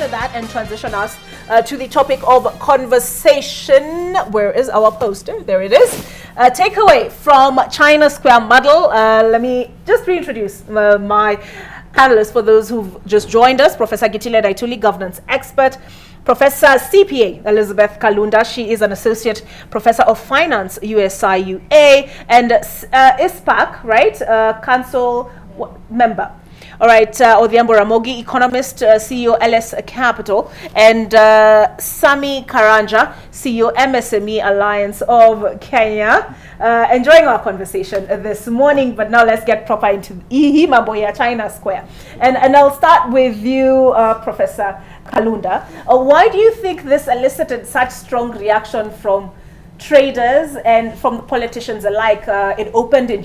consider that and transition us to the topic of conversation. Where is our poster? There it is. Takeaway from China Square model. Let me just reintroduce my panelists for those who've just joined us. Professor Gitile Daituli, governance expert. Professor CPA Elizabeth Kalunda, she is an associate professor of finance, USIUA, and ISPAC, right, council member. All right, Odhiambo Ramogi, economist, CEO LS Capital, and Sami Karanja, CEO MSME Alliance of Kenya. Enjoying our conversation this morning, but now let's get proper into Maboya China Square. And I'll start with you, Professor Kalunda. Why do you think this elicited such strong reaction from traders and from the politicians alike? It opened in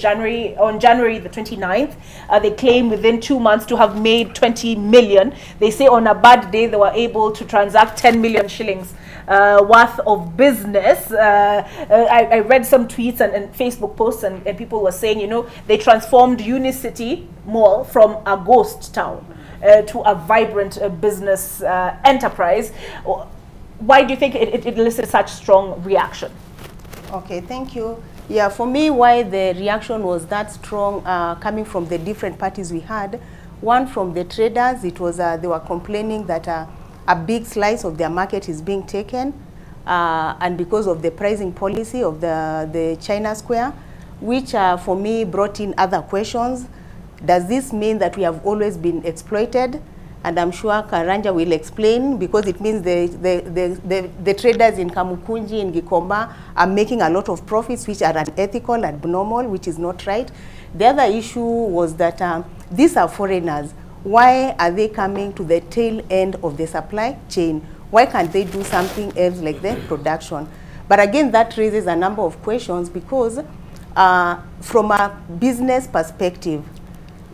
on January the 29th. They claim within 2 months to have made 20 million. They say on a bad day they were able to transact 10 million shillings worth of business. I read some tweets and Facebook posts and people were saying, you know, they transformed Unicity Mall from a ghost town to a vibrant business enterprise. Why do you think it elicited such strong reaction? Okay, thank you. Yeah, for me, why the reaction was that strong coming from the different parties we had. One, from the traders, it was they were complaining that a big slice of their market is being taken, and because of the pricing policy of the China Square, which for me brought in other questions. Does this mean that we have always been exploited? And I'm sure Karanja will explain, because it means the traders in Kamukunji, in Gikomba, are making a lot of profits which are unethical, abnormal, which is not right. The other issue was that these are foreigners. Why are they coming to the tail end of the supply chain? Why can't they do something else like the production? But again, that raises a number of questions, because from a business perspective,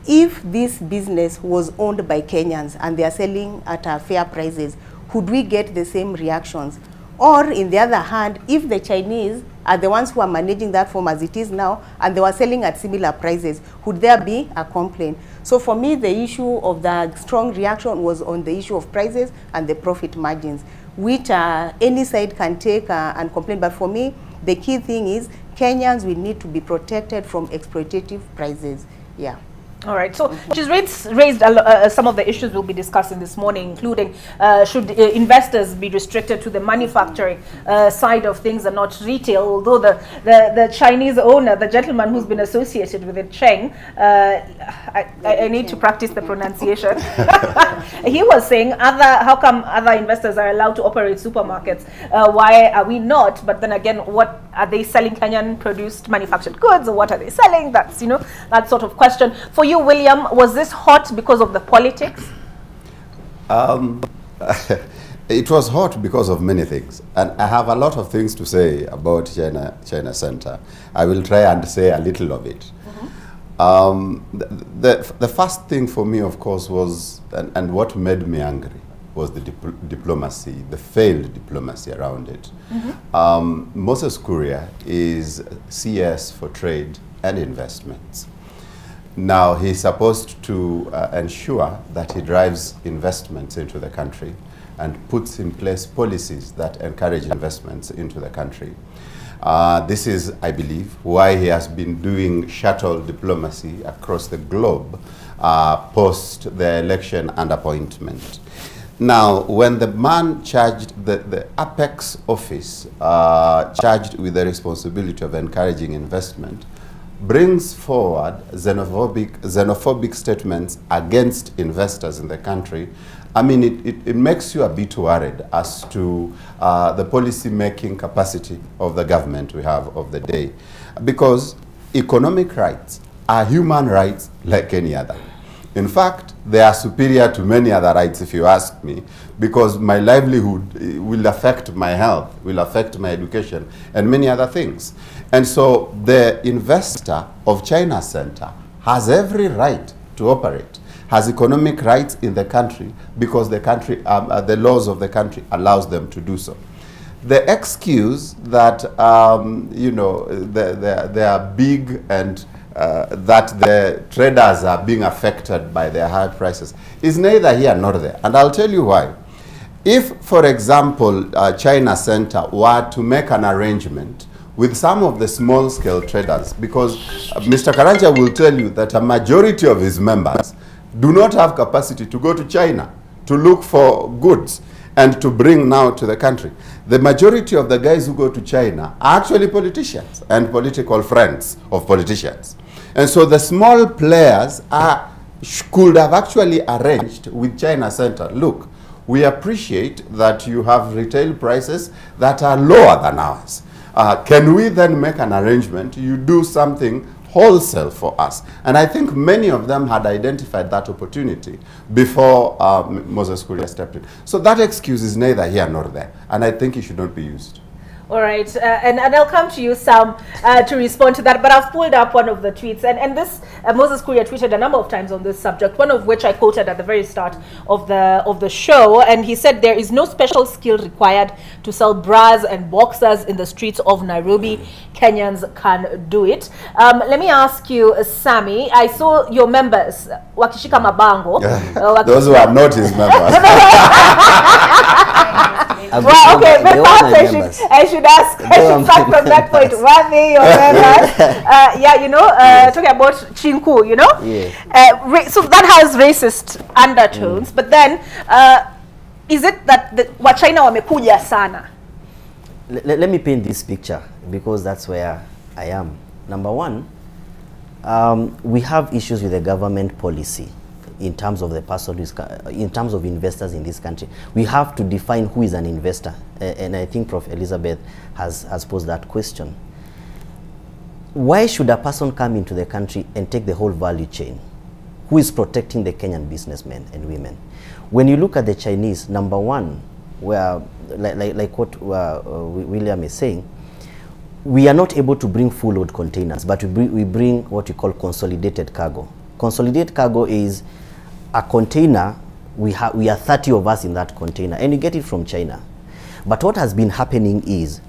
if this business was owned by Kenyans and they are selling at fair prices, could we get the same reactions? Or, in the other hand, if the Chinese are the ones who are managing that firm as it is now and they were selling at similar prices, could there be a complaint? So for me, the issue of the strong reaction was on the issue of prices and the profit margins, which any side can take and complain. But for me, the key thing is Kenyans will need to be protected from exploitative prices. Yeah. All right, so she's raised some of the issues we'll be discussing this morning, including should investors be restricted to the manufacturing side of things and not retail, although the Chinese owner, the gentleman who's been associated with it, Cheng, I need to practice the pronunciation. He was saying, how come other investors are allowed to operate supermarkets? Why are we not? But then again, what are they selling? Kenyan produced manufactured goods, or what are they selling? That's, you know, that sort of question. For you, William, was this hot because of the politics? It was hot because of many things, and I have a lot of things to say about China Center. I will try and say a little of it. The first thing for me, of course, was, and what made me angry, was the diplomacy, the failed diplomacy around it. Moses Kuria is CS for trade and investments. Now, he's supposed to ensure that he drives investments into the country and puts in place policies that encourage investments into the country. This is, I believe, why he has been doing shuttle diplomacy across the globe post the election and appointment. Now, when the man charged, the Apex office charged with the responsibility of encouraging investment, brings forward xenophobic statements against investors in the country, I mean, it makes you a bit worried as to the policy-making capacity of the government we have of the day. Because economic rights are human rights like any other. In fact, they are superior to many other rights, if you ask me, because my livelihood will affect my health, will affect my education, and many other things. And so the investor of China Center has every right to operate, has economic rights in the country, because the country, the laws of the country allows them to do so. The excuse that, you know, they are big and that the traders are being affected by their high prices is neither here nor there. And I'll tell you why. If, for example, China Center were to make an arrangement with some of the small-scale traders, because Mr. Karanja will tell you that a majority of his members do not have capacity to go to China to look for goods and to bring now to the country. The majority of the guys who go to China are actually politicians and political friends of politicians. And so the small players could have actually arranged with China Center, look, we appreciate that you have retail prices that are lower than ours. Can we then make an arrangement? You do something wholesale for us. And I think many of them had identified that opportunity before Moses Kuria stepped in. So that excuse is neither here nor there. And I think it should not be used. All right, and I'll come to you, Sam, to respond to that. But I've pulled up one of the tweets, and this Moses Kuria tweeted a number of times on this subject. One of which I quoted at the very start of the show, and he said there is no special skill required to sell bras and boxers in the streets of Nairobi. Kenyans can do it. Let me ask you, Sammy. I saw your members wakishika mabango. Those who are not his members. Well, okay, but I should start from that point. Were they your members? Yeah, you know, talking about Chinku, you know? Yeah. So that has racist undertones, but then, is it that Wachina wamekuja sana? Let me paint this picture, because that's where I am. Number one, we have issues with the government policy in terms of the person who is, in terms of investors in this country. We have to define who is an investor, and I think Prof. Elizabeth has posed that question. Why should a person come into the country and take the whole value chain? Who is protecting the Kenyan businessmen and women? When you look at the Chinese, number one, where like what William is saying, we are not able to bring full load containers, but we bring what we call consolidated cargo. Consolidated cargo is a container, we are 30 of us in that container, and you get it from China. But what has been happening is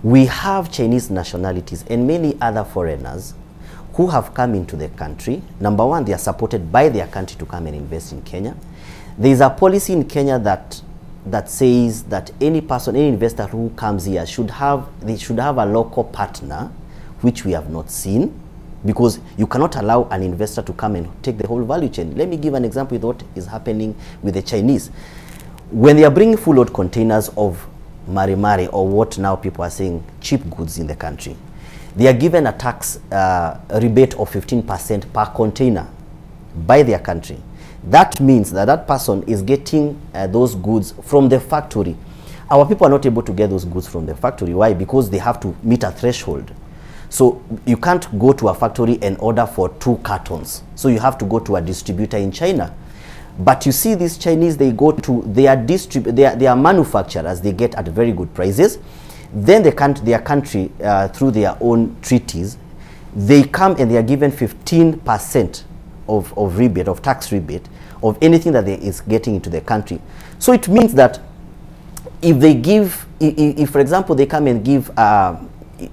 we have Chinese nationalities and many other foreigners who have come into the country. Number one, they are supported by their country to come and invest in Kenya. There is a policy in Kenya that says that any person, any investor who comes here should have a local partner, which we have not seen, because you cannot allow an investor to come and take the whole value chain. Let me give an example with what is happening with the Chinese. When they are bringing full load containers of mari-mari, or what now people are saying cheap goods in the country, they are given a tax rebate of 15% per container by their country. That means that that person is getting those goods from the factory. Our people are not able to get those goods from the factory. Why? Because they have to meet a threshold. So you can't go to a factory and order for 2 cartons. So you have to go to a distributor in China. But you see these Chinese, they go to their manufacturers, they get at very good prices. Then their country, through their own treaties, they come and they are given 15% of rebate, of tax rebate, of anything that is getting into the country. So it means that if they give, if for example they come and give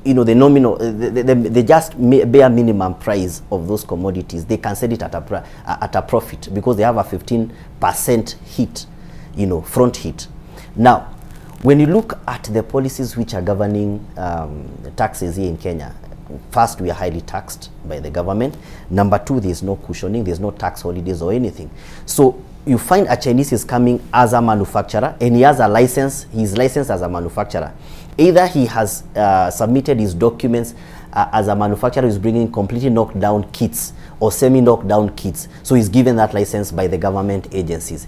you know, the nominal, the just bare minimum price of those commodities, they can sell it at a profit, because they have a 15% hit, you know, front hit. Now, when you look at the policies which are governing taxes here in Kenya, first, we are highly taxed by the government. Number two, there's no cushioning, there's no tax holidays or anything. So you find a Chinese is coming as a manufacturer, and he has a license, he's licensed as a manufacturer. Either he has submitted his documents as a manufacturer who's bringing completely knocked down kits or semi-knocked down kits. So he's given that license by the government agencies.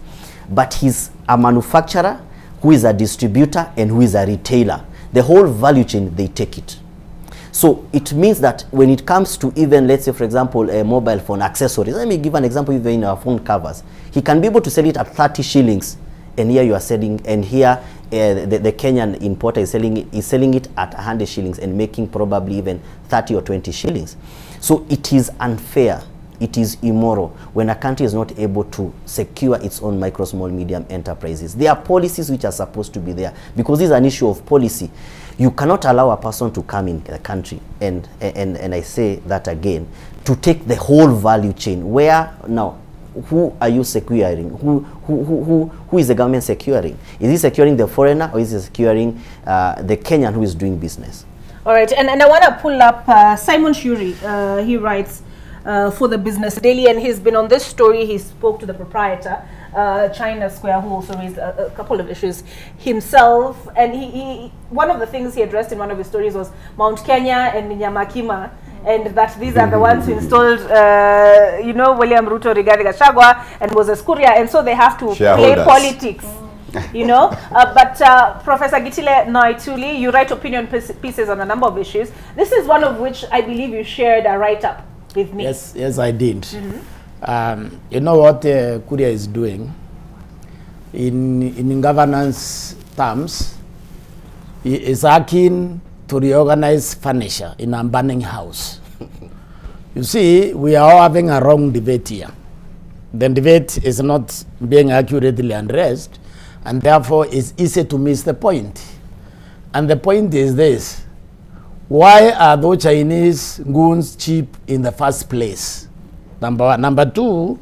But he's a manufacturer who is a distributor and who is a retailer. The whole value chain, they take it. So it means that when it comes to even, let's say, for example, a mobile phone accessories, let me give an example even in our phone covers. He can be able to sell it at 30 shillings, and here you are selling, and here the Kenyan importer is selling it at 100 shillings and making probably even 30 or 20 shillings. So it is unfair. It is immoral when a country is not able to secure its own micro, small, medium enterprises. There are policies which are supposed to be there, because this is an issue of policy. You cannot allow a person to come in the country, and I say that again, to take the whole value chain, where now who are you securing? Who is the government securing? Is it securing the foreigner, or is it securing the Kenyan who is doing business? All right, and I want to pull up Simon Shuri. He writes for the Business Daily, and he's been on this story. He spoke to the proprietor, China Square, who also raised a couple of issues himself. And he one of the things he addressed in one of his stories was Mount Kenya and Nyamakima, and that these are the ones who installed, you know, William Ruto, Rigathi Gachagua, and Moses Kuria, and so they have to play politics. You know, but Professor Gitile Naituli, you write opinion pieces on a number of issues. This is one of which I believe you shared a write-up with me. Yes, I did. You know what Kuria is doing in governance terms? He is working to reorganize furniture in a burning house. You see, we are all having a wrong debate here. The debate is not being accurately addressed, and therefore it's easy to miss the point. And the point is this: why are those Chinese goons cheap in the first place? Number one. Number two,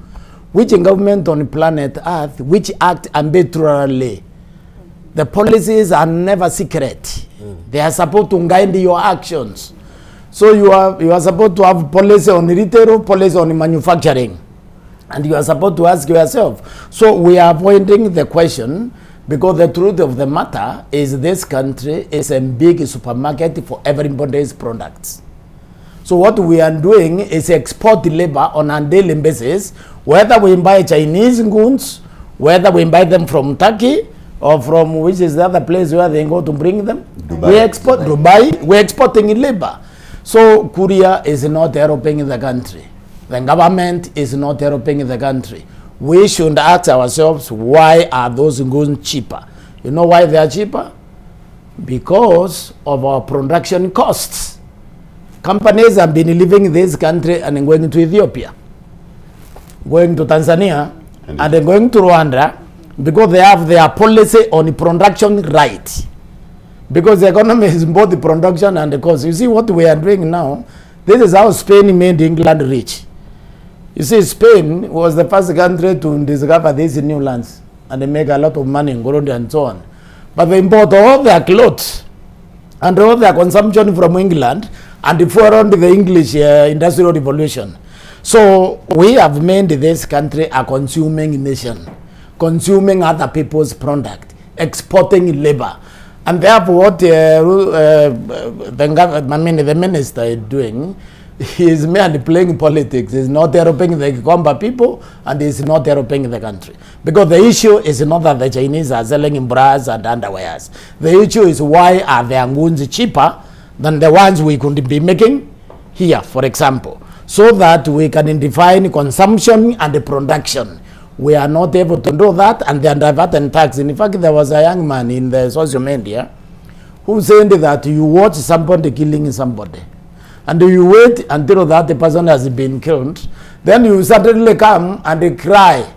which government on planet Earth which act arbitrarily? The policies are never secret. They are supposed to guide your actions. So you are supposed to have policy on retail, policy on manufacturing. And you are supposed to ask yourself. So we are avoiding the question, because the truth of the matter is this country is a big supermarket for everybody's products. So what we are doing is export labor on a daily basis, whether we buy Chinese goods, whether we buy them from Turkey, or from which is the other place where they go to bring them. Dubai. We export Dubai. We're exporting labor. So Korea is not helping the country. The government is not helping the country. We should ask ourselves, why are those goods cheaper? You know why they are cheaper? Because of our production costs. Companies have been leaving this country and going to Ethiopia, going to Tanzania, and then going to Rwanda, because they have their policy on production right. Because the economy is both the production and the cost. You see what we are doing now? This is how Spain made England rich. You see, Spain was the first country to discover these new lands, and they make a lot of money in Burundi and so on. But they import all their clothes and all their consumption from England, and they formed the English Industrial Revolution. So we have made this country a consuming nation, consuming other people's product, exporting labor. And therefore what the minister is doing, he is merely playing politics. He is not helping the Gomba people, and he is not helping the country. Because the issue is not that the Chinese are selling in bras and underwears. The issue is, why are their goods cheaper than the ones we could be making here, for example, so that we can define consumption and the production. We are not able to do that, and they are diverting tax. In fact, there was a young man in the social media who said that you watch somebody killing somebody, and you wait until that the person has been killed, then you suddenly come and cry.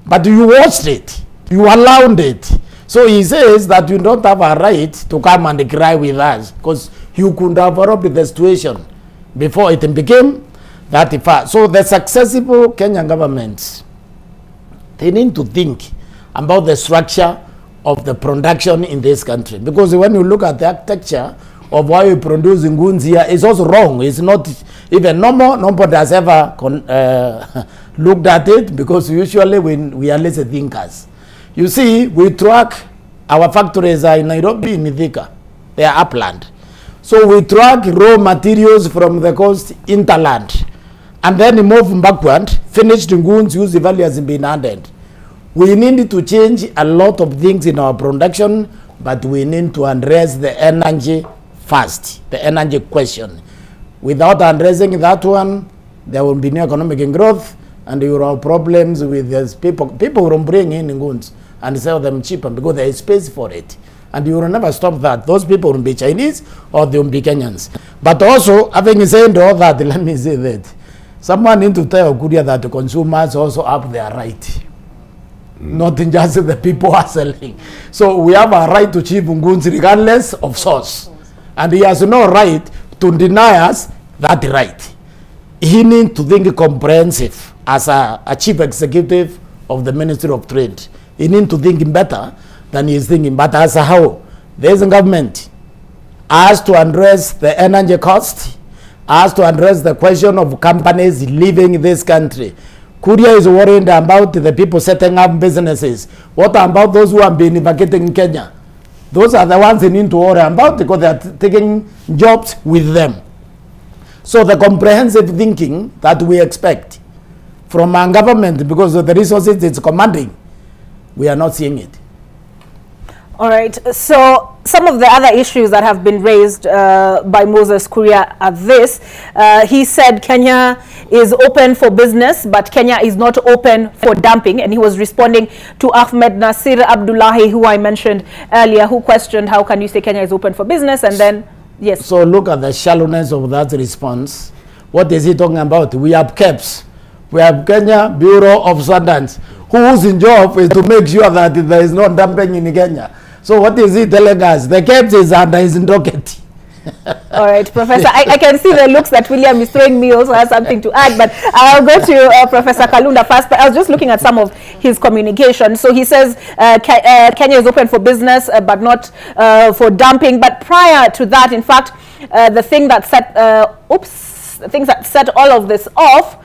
But you watched it, you allowed it. So he says that you don't have a right to come and cry with us, because you could have developed the situation before it became that far. So the successful Kenyan governments, they need to think about the structure of the production in this country. Because when you look at the architecture of why we produce goods here, it's also wrong. It's not even normal. Nobody has ever looked at it, because usually we are less thinkers. You see, we track our factories are in Nairobi, in Mithika. They are upland. So we track raw materials from the coast interland, and then move backward. Finished goods use value has been added. We need to change a lot of things in our production, but we need to address the energy first, the energy question. Without addressing that one, there will be no economic growth, and you will have problems with these people. People will bring in goods and sell them cheaper because there is space for it. And you will never stop that. Those people will be Chinese or they will be Kenyans. But also, having said all that, let me say that someone need to tell Kuria that the consumers also have their right. Not just the people are selling. So we have a right to cheap goods regardless of source. And he has no right to deny us that right. he needs to think comprehensive as a chief executive of the Ministry of Trade. He needs to think better than he is thinking. But as a whole, this government has to address the energy cost, has to address the question of companies leaving this country. Korea is worried about the people setting up businesses. What about those who have been vacating in Kenya? Those are the ones they need to worry about because they are taking jobs with them. So the comprehensive thinking that we expect from our government, because of the resources it's commanding, we are not seeing it. All right. So some of the other issues that have been raised by Moses Kuria are this. He said Kenya is open for business, but Kenya is not open for dumping. And he was responding to Ahmed Nasir Abdullahi, who I mentioned earlier, who questioned how can you say Kenya is open for business and then, yes. So look at the shallowness of that response. What is he talking about? We have KEBS. We have Kenya Bureau of Standards, whose job is to make sure that there is no dumping in Kenya. So what is he telling us? The KEBS is under his docket. All right, Professor, I can see the looks that William is throwing me also has something to add, but I'll go to Professor Kalunda first. But I was just looking at some of his communication. So he says Kenya is open for business, but not for dumping. But prior to that, in fact, the thing that set all of this off.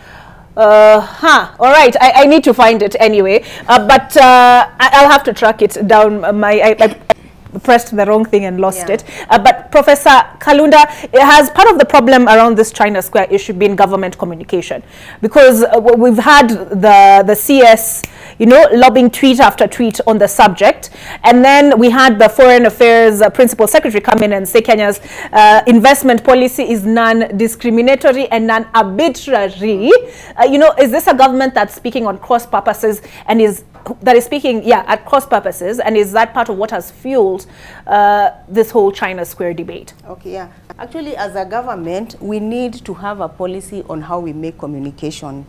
All right, I need to find it anyway, but I'll have to track it down. I pressed the wrong thing and lost it. But Professor Kalunda, has part of the problem around this China Square issue been government communication? Because we've had the CS, you know, lobbing tweet after tweet on the subject, and then we had the Foreign Affairs Principal Secretary come in and say Kenya's investment policy is non-discriminatory and non-arbitrary. You know, is this a government that's speaking on cross purposes and is speaking at cross purposes, and is that part of what has fueled this whole China Square debate? Okay, yeah. Actually, as a government, we need to have a policy on how we make communication.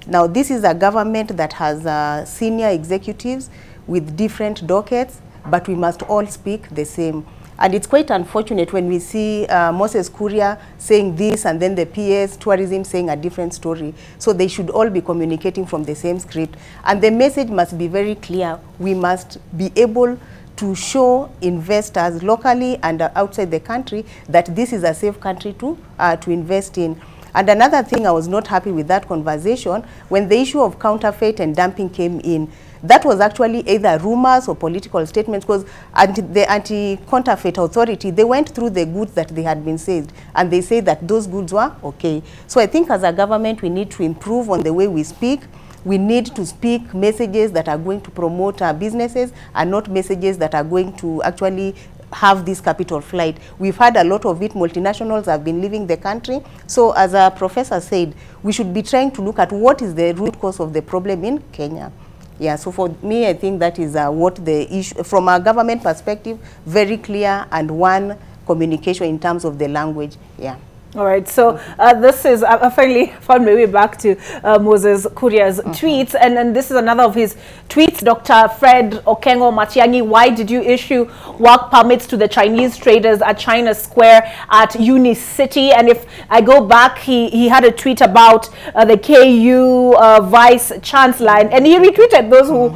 Now, this is a government that has senior executives with different dockets, but we must all speak the same. And it's quite unfortunate when we see Moses Kuria saying this and then the PS tourism saying a different story. So they should all be communicating from the same script. And the message must be very clear. We must be able to show investors locally and outside the country that this is a safe country to invest in. And another thing, I was not happy with that conversation when the issue of counterfeit and dumping came in. That was actually either rumors or political statements, because the Anti-Counterfeit Authority, they went through the goods that they had been seized, and they say that those goods were okay. So I think as a government, we need to improve on the way we speak. We need to speak messages that are going to promote our businesses and not messages that are going to actually have this capital flight. We've had a lot of it. Multinationals have been leaving the country. So as a professor said, we should be trying to look at what is the root cause of the problem in Kenya. Yeah, so for me, I think that is what the issue, from a government perspective, very clear and one communication in terms of the language. Yeah. All right, so this is, I finally found my way back to Moses Kuria's tweets, and this is another of his tweets. Dr. Fred Okengo Matiang'i, why did you issue work permits to the Chinese traders at China Square at Unicity? And if I go back, he had a tweet about the KU Vice Chancellor, and he retweeted those who,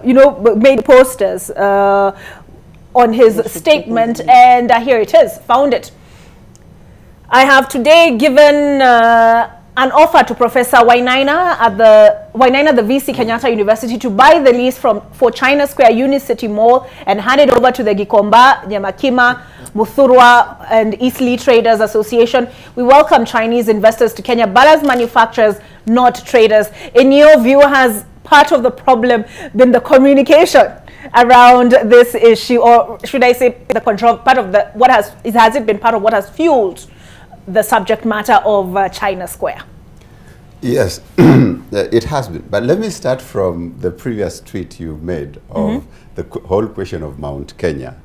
you know, made posters on his statement, and here it is, found it. I have today given an offer to Professor Wainaina at the VC Kenyatta University to buy the lease for China Square Unicity Mall and hand it over to the Gikomba, Nyamakima, Muthurwa and Eastleigh Traders Association. We welcome Chinese investors to Kenya, but as manufacturers, not traders. In your view, has part of the problem been the communication around this issue, or should I say the control, part of the, has it been part of what has fueled the subject matter of China Square? Yes, it has been. But let me start from the previous tweet you made of the whole question of Mount Kenya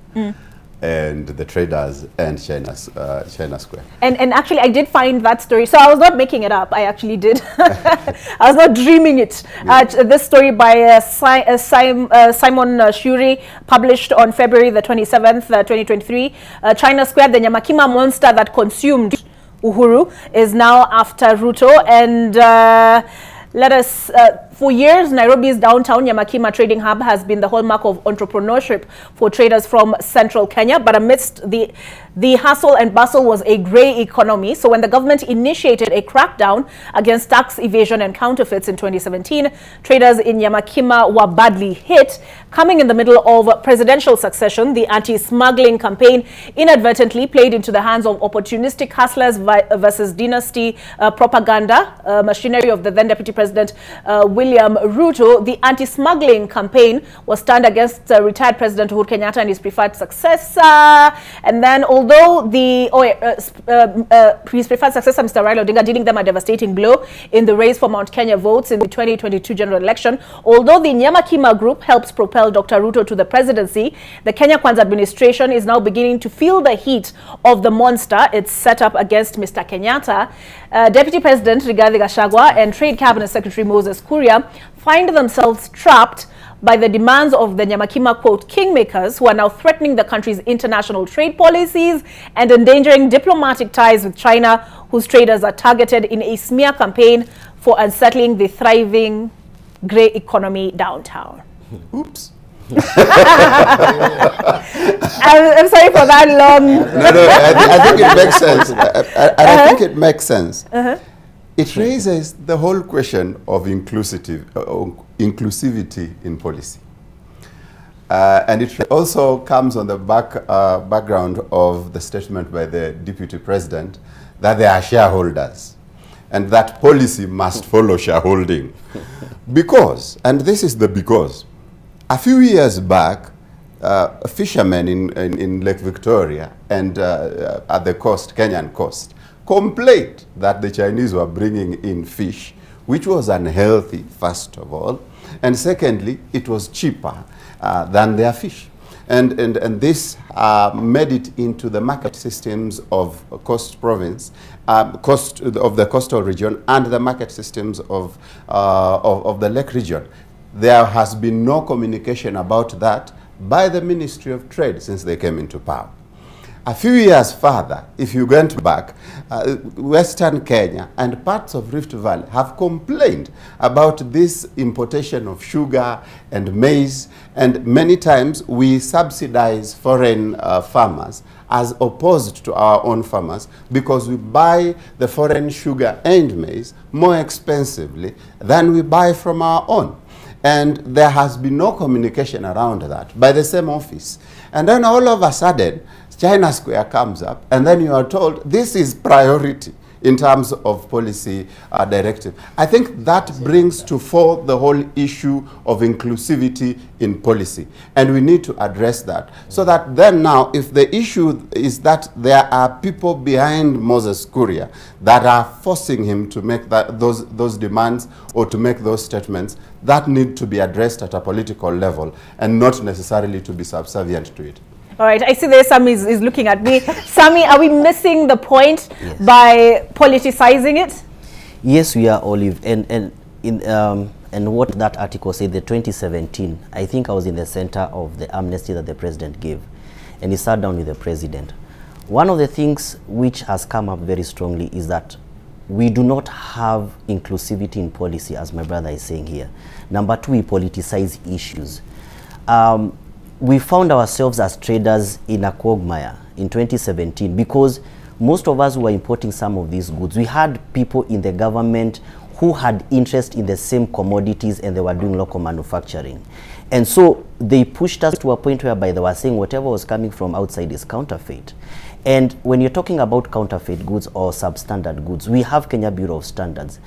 and the traders and China Square. And actually, I did find that story. So I was not making it up. I actually did. I was not dreaming it. This story by Simon Shuri, published on February the 27th, 2023. China Square, the Nyamakima monster that consumed Uhuru is now after Ruto, and let us, for years, Nairobi's downtown Nyamakima Trading Hub has been the hallmark of entrepreneurship for traders from central Kenya. But amidst the hustle and bustle was a grey economy. So when the government initiated a crackdown against tax evasion and counterfeits in 2017, traders in Nyamakima were badly hit. Coming in the middle of presidential succession, the anti-smuggling campaign inadvertently played into the hands of opportunistic hustlers versus dynasty propaganda machinery of the then Deputy President William Ruto. The anti-smuggling campaign was turned against retired President Uhuru Kenyatta and his preferred successor. And then, although his preferred successor, Mr. Raila Odinga, dealing them a devastating blow in the race for Mount Kenya votes in the 2022 general election, although the Nyamakima group helps propel Dr. Ruto to the presidency, the Kenya Kwanza administration is now beginning to feel the heat of the monster it's set up against Mr. Kenyatta. Deputy President Rigathi Gachagua and Trade Cabinet Secretary Moses Kuria find themselves trapped by the demands of the Nyamakima, quote, kingmakers, who are now threatening the country's international trade policies and endangering diplomatic ties with China, whose traders are targeted in a smear campaign for unsettling the thriving grey economy downtown. Oops. I'm sorry for that long. No, I think it makes sense. I think it makes sense. It raises the whole question of inclusivity in policy. And it also comes on the background of the statement by the Deputy President that they are shareholders and that policy must follow shareholding. Because, and this is the because, a few years back, fishermen in Lake Victoria and at the coast, Kenyan coast, complained that the Chinese were bringing in fish, which was unhealthy, first of all, and secondly, it was cheaper than their fish. And this made it into the market systems of Coast Province, of the coastal region, and the market systems of the Lake region. There has been no communication about that by the Ministry of Trade since they came into power. A few years further, if you went back, Western Kenya and parts of Rift Valley have complained about this importation of sugar and maize, and many times we subsidize foreign farmers as opposed to our own farmers because we buy the foreign sugar and maize more expensively than we buy from our own. And there has been no communication around that by the same office. And then all of a sudden, China Square comes up, and then you are told this is priority in terms of policy directive. I think that brings to fore the whole issue of inclusivity in policy. And we need to address that. So that then now, if the issue is that there are people behind Moses Kuria that are forcing him to make those demands or to make those statements, that need to be addressed at a political level and not necessarily to be subservient to it. All right, I see there Sammy is looking at me. Sammy, are we missing the point by politicizing it? Yes, we are, Olive. And what that article said, the 2017, I think I was in the center of the amnesty that the president gave. And he sat down with the president. One of the things which has come up very strongly is that we do not have inclusivity in policy, as my brother is saying here. Number two, we politicize issues. We found ourselves as traders in a quagmire in 2017 because most of us who were importing some of these goods, we had people in the government who had interest in the same commodities and they were doing local manufacturing. And so they pushed us to a point whereby they were saying whatever was coming from outside is counterfeit. And when you're talking about counterfeit goods or substandard goods, we have Kenya Bureau of Standards.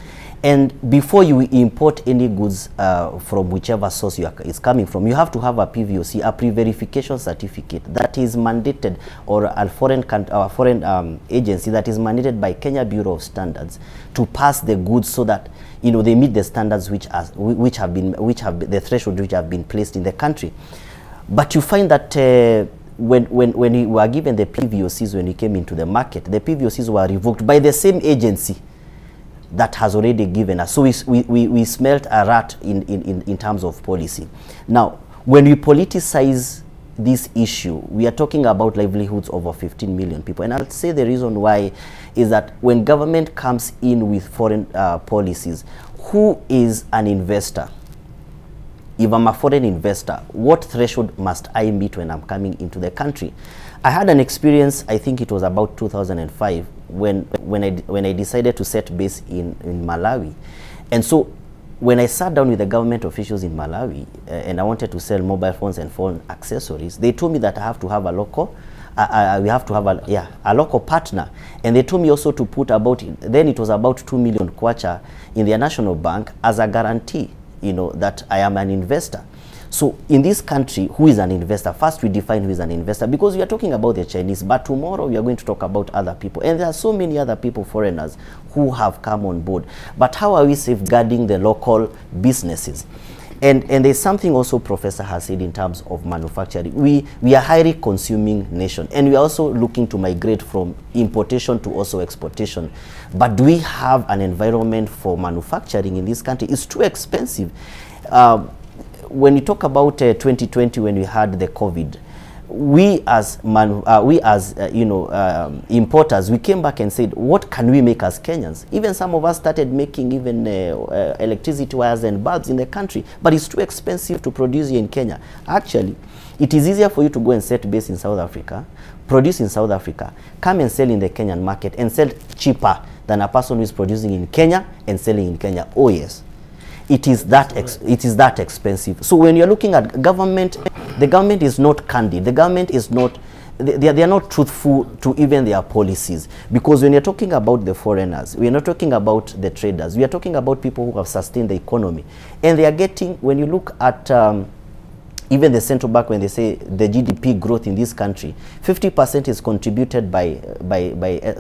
And before you import any goods from whichever source it's coming from, you have to have a PVOC, a pre-verification certificate that is mandated, or a foreign agency that is mandated by Kenya Bureau of Standards to pass the goods so that they meet the standards which have the threshold which have been placed in the country. But you find that when we were given the PVOCs when we came into the market, the PVOCs were revoked by the same agency that has already given us. So we smelt a rat in terms of policy. Now, when we politicize this issue, we are talking about livelihoods over 15 million people. And I'll say the reason why is that when government comes in with foreign policies, who is an investor? If I'm a foreign investor, what threshold must I meet when I'm coming into the country? I had an experience, I think it was about 2005, when I decided to set base in Malawi. And so when I sat down with the government officials in Malawi and I wanted to sell mobile phones and phone accessories, they told me that I have to have a local, we have to have a local partner. And they told me also to put then it was about 2 million kwacha in their national bank as a guarantee, you know, that I am an investor. So in this country, who is an investor? First, we define who is an investor, because we are talking about the Chinese, but tomorrow we are going to talk about other people. And there are so many other people, foreigners, who have come on board. But how are we safeguarding the local businesses? And there's something also Professor has said in terms of manufacturing. We are a highly consuming nation, and we are also looking to migrate from importation to also exportation. But do we have an environment for manufacturing in this country? It's too expensive. When you talk about 2020, when we had the COVID, we as importers, we came back and said, what can we make as Kenyans? Even some of us started making even electricity wires and bulbs in the country, but it's too expensive to produce here in Kenya. Actually, it is easier for you to go and set base in South Africa, produce in South Africa, come and sell in the Kenyan market and sell cheaper than a person who is producing in Kenya and selling in Kenya. Oh yes. It is that expensive. So when you're looking at government, the government is not candid. The government is not, they are not truthful to even their policies. Because when you're talking about the foreigners, we are not talking about the traders. We are talking about people who have sustained the economy. And they are getting, when you look at even the central bank, when they say the GDP growth in this country, 50% is contributed by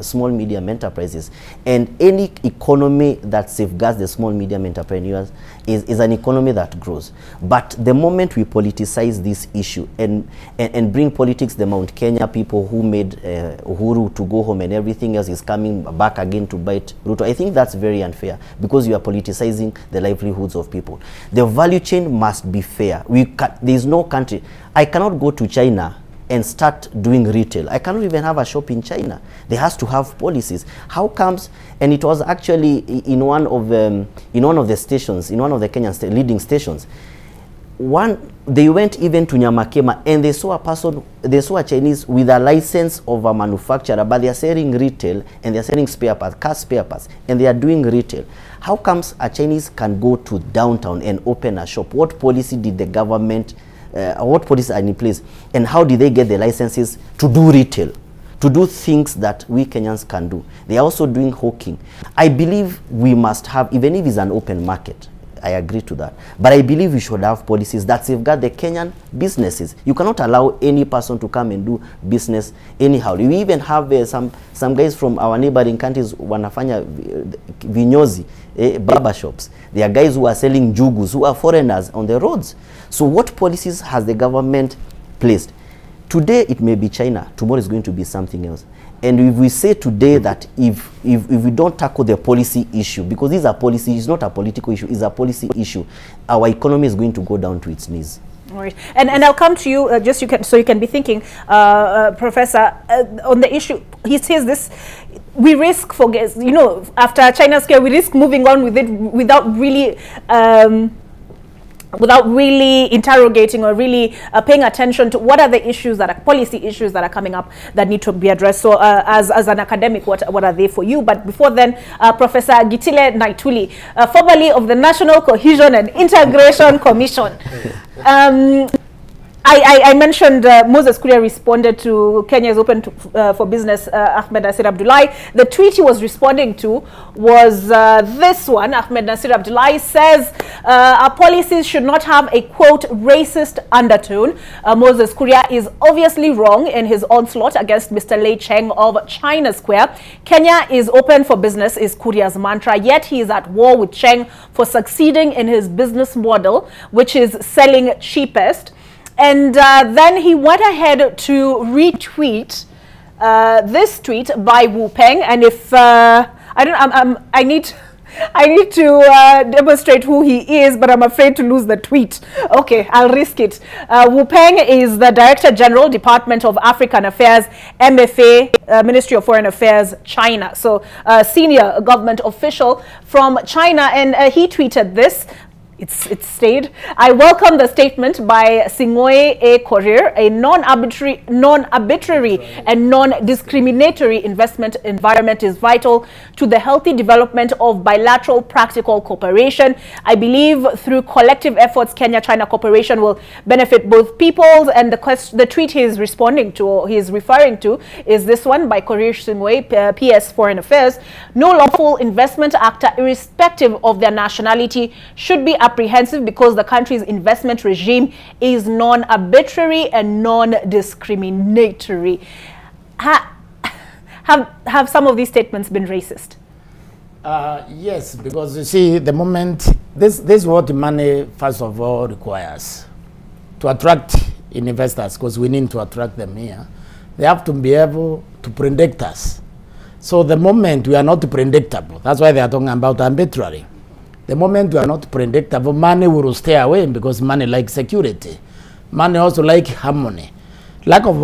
small medium enterprises. And any economy that safeguards the small medium entrepreneurs is an economy that grows. But the moment we politicize this issue and bring politics, the Mount Kenya people who made Uhuru to go home and everything else is coming back again to bite Ruto, I think that's very unfair, because you are politicizing the livelihoods of people. The value chain must be fair. There's no country. I cannot go to China and start doing retail. I cannot even have a shop in China. There has to have policies. How comes? And it was actually in one of the stations, in one of the Kenyan leading stations. They went even to Nyamakema and they saw a Chinese with a license of a manufacturer, but they are selling retail and they are selling spare parts, car spare parts, and they are doing retail. How comes a Chinese can go to downtown and open a shop? What policy did the government, what policies are in place, and how did they get the licenses to do retail, to do things that we Kenyans can do? They are also doing hawking. I believe we must have, even if it's an open market, I agree to that. But I believe we should have policies that safeguard the Kenyan businesses. You cannot allow any person to come and do business anyhow. We even have some guys from our neighboring countries, wanafanya vinyozi, barber shops. There are guys who are selling jugus, who are foreigners on the roads. So what policies has the government placed? Today it may be China, tomorrow is going to be something else. And if we say today that if we don't tackle the policy issue, because this is a policy, it's not a political issue, it's a policy issue, our economy is going to go down to its knees. All right. And I'll come to you so you can be thinking, Professor, on the issue. He says this: we risk after China Square, we risk moving on with it without really interrogating or really paying attention to what are the issues that are policy issues that are coming up that need to be addressed. So as an academic, what are they for you? But before then, Professor Gitile Naituli, formerly of the National Cohesion and Integration Commission. I mentioned Moses Kuria responded to Kenya's Open for Business, Ahmed Nasir Abdullahi. The tweet he was responding to was this one. Ahmed Nasir Abdullahi says our policies should not have a, quote, racist undertone. Moses Kuria is obviously wrong in his onslaught against Mr. Lei Cheng of China Square. Kenya is open for business is Kuria's mantra, yet he is at war with Cheng for succeeding in his business model, which is selling cheapest. And then he went ahead to retweet this tweet by Wu Peng. And if I need I need to demonstrate who he is, but I'm afraid to lose the tweet. Okay, I'll risk it. Wu Peng is the Director General, Department of African Affairs, MFA, Ministry of Foreign Affairs, China. So, senior government official from China, and he tweeted this. It's stayed. I welcome the statement by Singoe A. Korir, a non-arbitrary and non-discriminatory investment environment is vital to the healthy development of bilateral practical cooperation. I believe through collective efforts, Kenya-China cooperation will benefit both peoples. And the tweet he is responding to, or he is referring to, is this one by Korir Singoe, PS Foreign Affairs. No lawful investment actor, irrespective of their nationality, should be apprehensive because the country's investment regime is non-arbitrary and non-discriminatory. Have some of these statements been racist? Yes, because you see, the moment, this is what money, first of all, requires. To attract investors, because we need to attract them here, they have to be able to predict us. So the moment we are not predictable, that's why they are talking about arbitrary. The moment we are not predictable, money will stay away because money likes security. Money also likes harmony. Lack of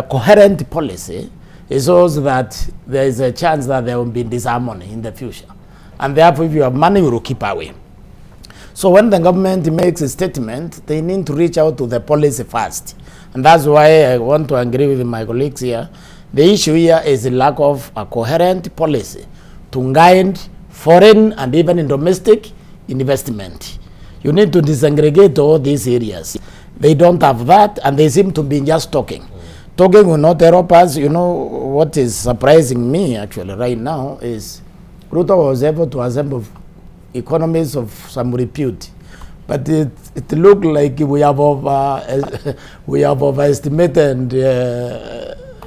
coherent policy is also that there is a chance that there will be disharmony in the future. And therefore, if you have money, you will keep away. So when the government makes a statement, they need to reach out to the policy first. And that's why I want to agree with my colleagues here. The issue here is the lack of a coherent policy to guide foreign and even in domestic investment. You need to disaggregate all these areas. They don't have that, and they seem to be just talking. Talking will not help us. You know, what is surprising me actually right now is Ruto was able to assemble economies of some repute. But it looked like we have overestimated,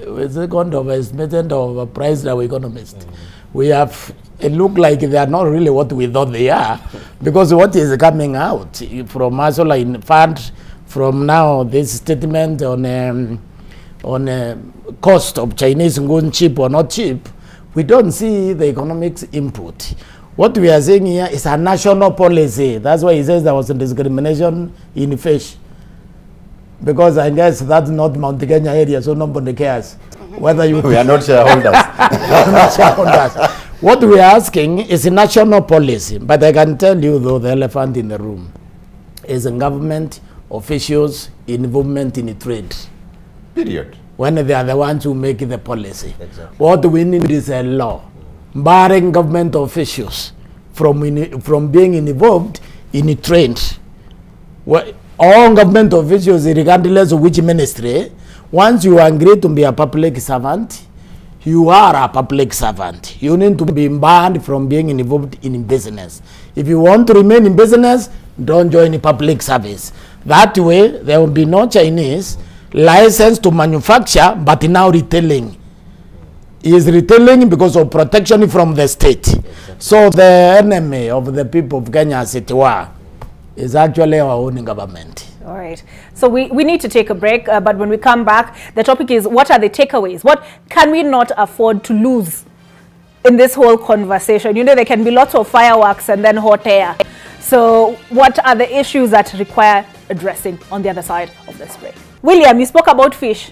overestimated or overpriced our economists. We have, it looked like they are not really what we thought they are, because what is coming out from Masola in fact, from now this statement on cost of Chinese goods, cheap or not cheap, we don't see the economics input. What we are saying here is a national policy. That's why he says there was a discrimination in fish. Because I guess that's not Mount Kenya area, so nobody cares. Whether you we are not shareholders. not shareholders. What we are asking is a national policy. But I can tell you, though, the elephant in the room is in government officials' involvement in trade. Period. When they are the ones who make the policy. Exactly. What we need is a law barring government officials from being involved in trade. Well, all government officials, regardless of which ministry, once you agree to be a public servant, you are a public servant. You need to be banned from being involved in business. If you want to remain in business, don't join public service. That way, there will be no Chinese license to manufacture, but now retailing. He is retailing because of protection from the state. Exactly. So the enemy of the people of Kenya, as it were, is actually our own government. All right. So we need to take a break, but when we come back, the topic is, what are the takeaways? What can we not afford to lose in this whole conversation? You know, there can be lots of fireworks and then hot air. So what are the issues that require addressing on the other side of this break? William, you spoke about fish.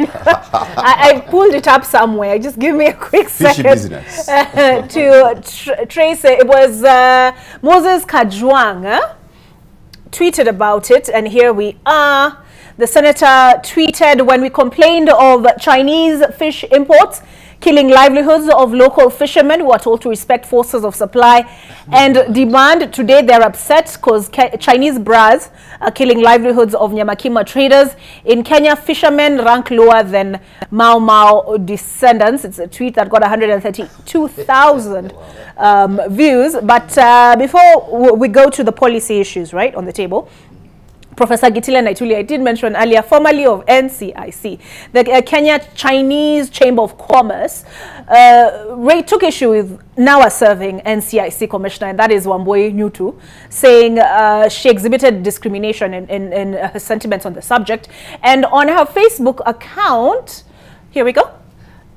I pulled it up somewhere. Just give me a quick Fishy second business. to trace it. It was Moses Kajwang tweeted about it, and here we are. The senator tweeted, when we complained of Chinese fish imports killing livelihoods of local fishermen who are told to respect forces of supply and demand, today they're upset because Chinese bras are killing livelihoods of Nyamakima traders. In Kenya, fishermen rank lower than Mau Mau descendants. It's a tweet that got 132,000 views. But before we go to the policy issues, right, on the table, Professor Gitile Naituli, I did mention earlier, formerly of NCIC, the Kenya Chinese Chamber of Commerce, took issue with now a serving NCIC commissioner, and that is Wambui Nyutu, saying she exhibited discrimination in her sentiments on the subject. And on her Facebook account, here we go,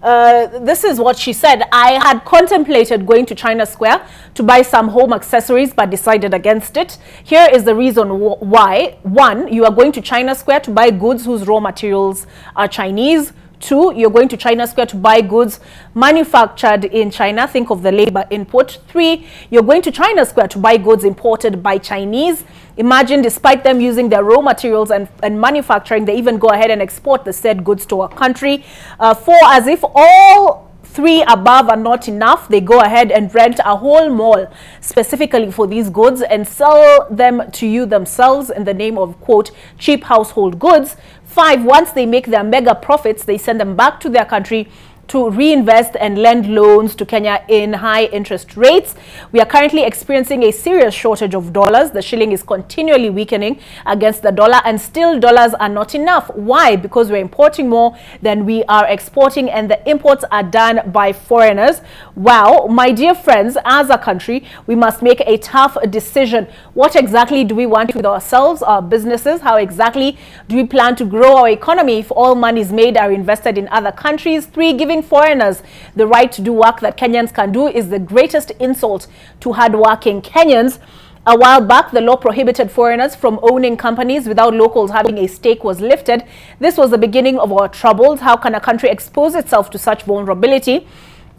This is what she said. I had contemplated going to China Square to buy some home accessories but decided against it. Here is the reason why. 1, you are going to China Square to buy goods whose raw materials are Chinese. 2, you're going to China Square to buy goods manufactured in China. Think of the labor input. 3, you're going to China Square to buy goods imported by Chinese. Imagine, despite them using their raw materials and manufacturing, they even go ahead and export the said goods to our country. 4, as if all 3 above are not enough, they go ahead and rent a whole mall specifically for these goods and sell them to you themselves in the name of, quote, cheap household goods. 5, once they make their mega profits, they send them back to their country to reinvest and lend loans to Kenya in high interest rates. We are currently experiencing a serious shortage of dollars. The shilling is continually weakening against the dollar, and still dollars are not enough. Why? Because we're importing more than we are exporting, and the imports are done by foreigners. Wow, my dear friends, as a country, we must make a tough decision. What exactly do we want with ourselves, our businesses? How exactly do we plan to grow our economy if all monies made are invested in other countries? 3, giving foreigners the right to do work that Kenyans can do is the greatest insult to hardworking Kenyans. A while back, the law prohibited foreigners from owning companies without locals having a stake was lifted. This was the beginning of our troubles. How can a country expose itself to such vulnerability?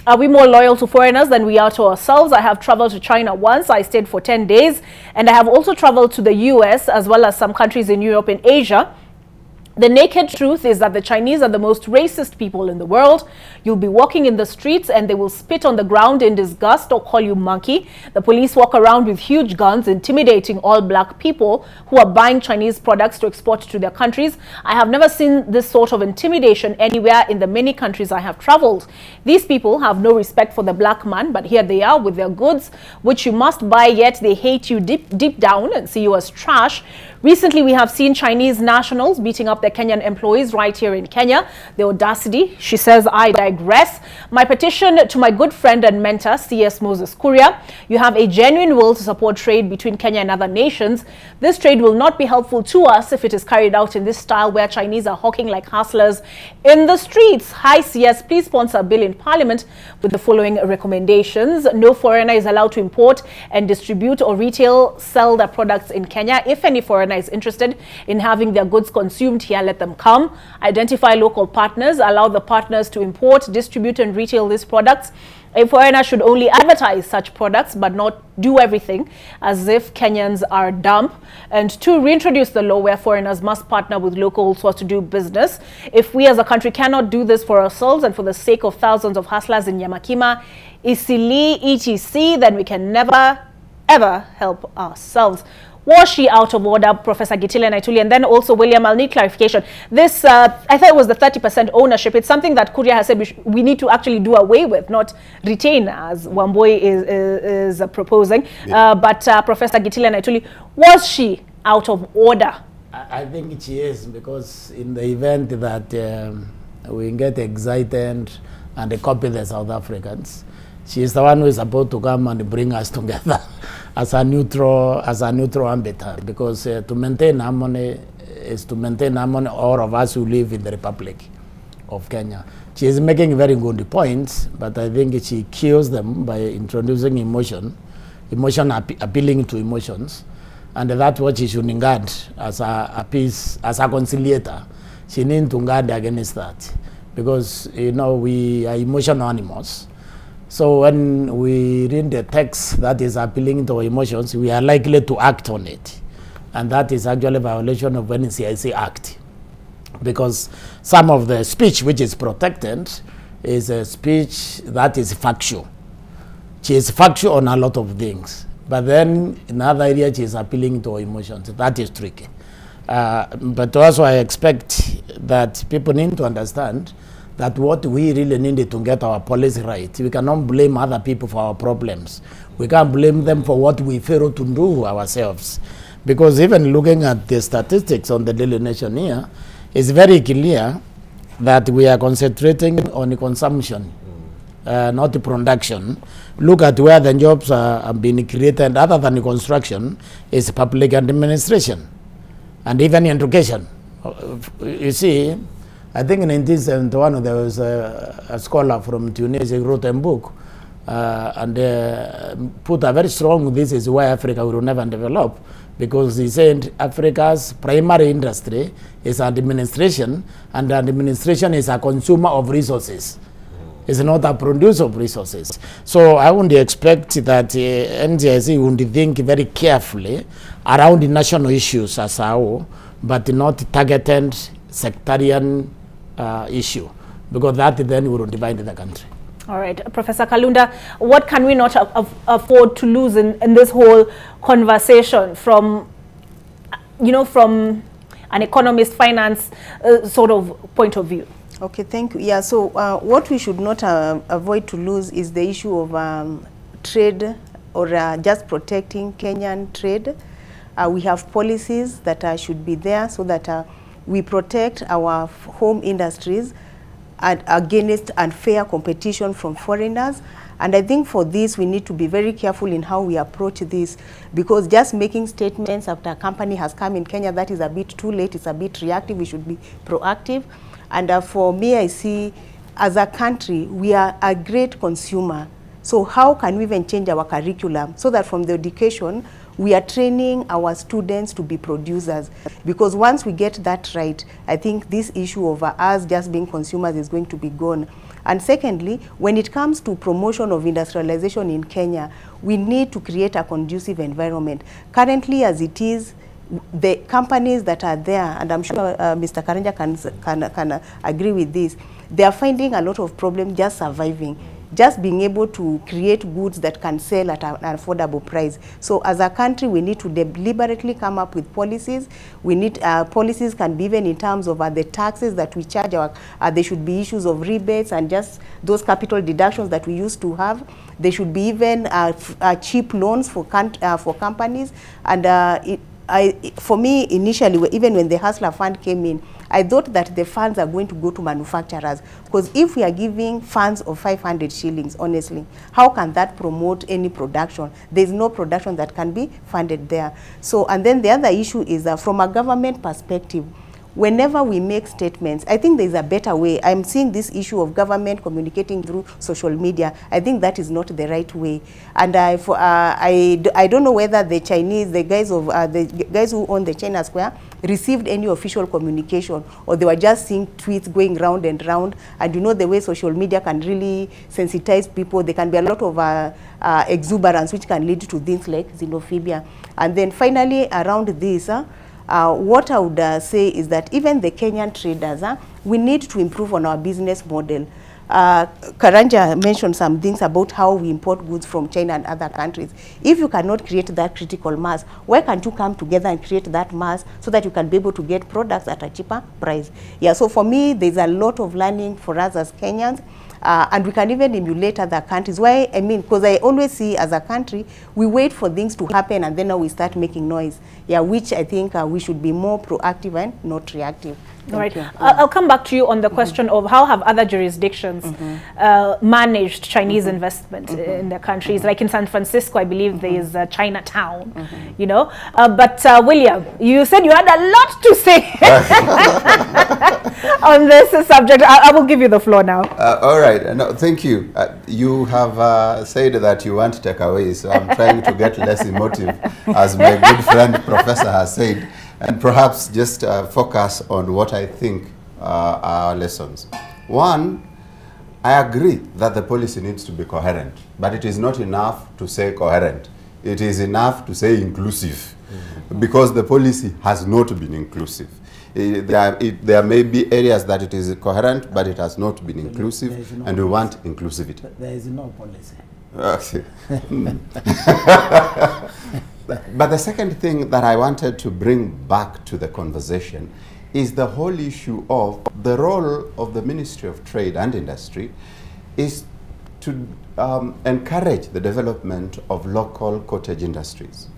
Are we more loyal to foreigners than we are to ourselves? I have traveled to China once. I stayed for 10 days. And I have also traveled to the US as well as some countries in Europe and Asia. The naked truth is that the Chinese are the most racist people in the world. You'll be walking in the streets and they will spit on the ground in disgust or call you monkey. The police walk around with huge guns, intimidating all black people who are buying Chinese products to export to their countries. I have never seen this sort of intimidation anywhere in the many countries I have traveled. These people have no respect for the black man, but here they are with their goods, which you must buy, yet they hate you deep down and see you as trash. Recently, we have seen Chinese nationals beating up their Kenyan employees right here in Kenya. The audacity, she says, I digress. My petition to my good friend and mentor, C.S. Moses Kuria: you have a genuine will to support trade between Kenya and other nations. This trade will not be helpful to us if it is carried out in this style where Chinese are hawking like hustlers in the streets. Hi, C.S., please sponsor a bill in Parliament with the following recommendations. No foreigner is allowed to import and distribute or retail sell their products in Kenya. If any foreigner is interested in having their goods consumed here, let them come. Identify local partners. Allow the partners to import, distribute and retail these products. A foreigner should only advertise such products but not do everything as if Kenyans are dumb. And 2, reintroduce the law where foreigners must partner with locals so as to do business. If we as a country cannot do this for ourselves and for the sake of thousands of hustlers in Nyamakima, Isili, etc., then we can never, ever help ourselves. Was she out of order, Professor Gitile Naituli? And then also, William, I'll need clarification. This, I thought it was the 30% ownership. It's something that Kuria has said we need to actually do away with, not retain, as Wambui is proposing. Yeah. But Professor Gitile Naituli, was she out of order? I think she is, because in the event that we get excited and copy the South Africans, she is the one who is supposed to come and bring us together as a neutral arbiter, because to maintain harmony is to maintain harmony all of us who live in the Republic of Kenya. She is making very good points, but I think she kills them by introducing emotion appealing to emotions, and that's what she should guard as a peace, as a conciliator. She needs to guard against that, because you know we are emotional animals. So when we read the text that is appealing to emotions, we are likely to act on it. And that is actually a violation of NCIC Act. Because some of the speech which is protected is a speech that is factual. She is factual on a lot of things. But then in other areas she is appealing to emotions. That is tricky. But also I expect that people need to understand that what we really needed to get our policy right. We cannot blame other people for our problems. We can't blame them for what we fail to do ourselves. Because even looking at the statistics on the Daily Nation here, it's very clear that we are concentrating on consumption, not production. Look at where the jobs are being created other than the construction is public administration and even education. You see, I think in 1971 there was a scholar from Tunisia who wrote a book and put a very strong, this is why Africa will never develop, because he said Africa's primary industry is administration, and administration is a consumer of resources. It's not a producer of resources. So I would expect that NGIC would think very carefully around the national issues as a whole, but not targeted sectarian issue, because that then will divide the country. All right, Professor Kalunda, what can we not afford to lose in this whole conversation from, from an economist, finance sort of point of view? Okay, thank you. Yeah, so what we should not avoid to lose is the issue of trade or just protecting Kenyan trade. We have policies that should be there so that we protect our home industries against unfair competition from foreigners. And I think for this, we need to be very careful in how we approach this, because just making statements after a company has come in Kenya, that is a bit too late. It's a bit reactive. We should be proactive. And for me, I see as a country, we are a great consumer. So how can we even change our curriculum so that from the education, we are training our students to be producers? Because once we get that right, I think this issue of us just being consumers is going to be gone. And secondly, when it comes to promotion of industrialization in Kenya, we need to create a conducive environment. Currently, as it is, the companies that are there, and I'm sure Mr. Karanja can agree with this, they are finding a lot of problems just surviving, just being able to create goods that can sell at an affordable price. So as a country, we need to deliberately come up with policies. We need policies can be even in terms of the taxes that we charge. There should be issues of rebates and just those capital deductions that we used to have. There should be even cheap loans for companies. And for me, initially, even when the Hustler Fund came in, I thought that the funds are going to go to manufacturers. Because if we are giving funds of 500 shillings, honestly, how can that promote any production? There's no production that can be funded there. So, and then the other issue is that from a government perspective, whenever we make statements, I think there's a better way. I'm seeing this issue of government communicating through social media. I think that is not the right way. And I don't know whether the Chinese, the guys who own the China Square, received any official communication, or they were just seeing tweets going round and round. And you know the way social media can really sensitize people. There can be a lot of exuberance, which can lead to things like xenophobia. And then finally, around this, what I would say is that even the Kenyan traders, we need to improve on our business model. Karanja mentioned some things about how we import goods from China and other countries. If you cannot create that critical mass, why can't you come together and create that mass so that you can be able to get products at a cheaper price? Yeah, so for me, there's a lot of learning for us as Kenyans. And we can even emulate other countries. Why? I mean, because I always see as a country, we wait for things to happen and then now we start making noise. Yeah, which I think we should be more proactive and not reactive. All right. I'll come back to you on the question of how have other jurisdictions managed Chinese investment in their countries. Like in San Francisco, I believe there is Chinatown, you know. But William, you said you had a lot to say on this subject. I will give you the floor now. All right. No, thank you. You have said that you want takeaways, so I'm trying to get less emotive, as my good friend Professor has said. And perhaps just focus on what I think are our lessons. One, I agree that the policy needs to be coherent, but it is not enough to say coherent. It is enough to say inclusive, because the policy has not been inclusive. There may be areas that it is coherent, but it has not been inclusive, and we want inclusivity. There is no policy. But the second thing that I wanted to bring back to the conversation is the whole issue of the role of the Ministry of Trade and Industry is to encourage the development of local cottage industries.